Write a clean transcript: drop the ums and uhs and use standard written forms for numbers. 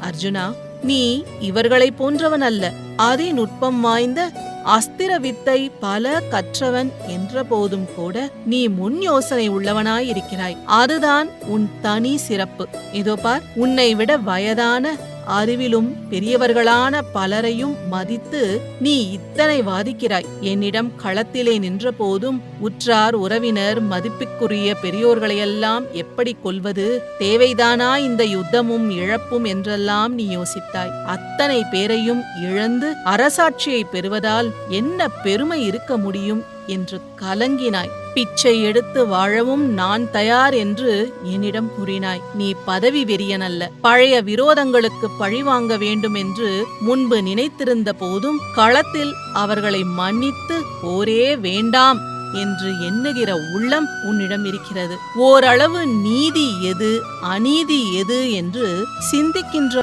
அர்ஜுனா, நீ இவர்களைப் போன்றவன் அல்ல. அதிநுட்பம் வாய்ந்த அஸ்திர வித்தை பல கற்றவன் என்ற போதும் கூட நீ முன் யோசனை உள்ளவனாயிருக்கிறாய். அதுதான் உன் தனி சிறப்பு. இதோ பார், உன்னை விட வயதான அறிவிலும் பெரியவர்களான பலரையும் மதித்து நீ இத்தனை வாதிக்கிறாய். என்னிடம் களத்திலே நின்ற போதும் உற்றார் உறவினர் மதிப்புக்குரிய பெரியோர்களையெல்லாம் எப்படி கொல்வது, தேவைதானா இந்த யுத்தமும் இழப்பும் என்றெல்லாம் நீ யோசித்தாய். அத்தனை பேரையும் இழந்து அரசாட்சியை பெறுவதால் என்ன பெருமை இருக்க முடியும் என்று கலங்கினாய். பிச்சை எடுத்து வாழவும் நான் தயார் என்று என்னிடம் கூறினாய். நீ பதவி வெறியனல்ல. பழைய விரோதங்களுக்கு பழிவாங்க வேண்டும் என்று முன்பு நினைத்திருந்த போதும் களத்தில் அவர்களை மன்னித்து போரே வேண்டாம் என்று எண்ணுகிற உள்ளம் உன்னிடம் இருக்கிறது. ஓரளவு நீதி எது அநீதி எது என்று சிந்திக்கின்ற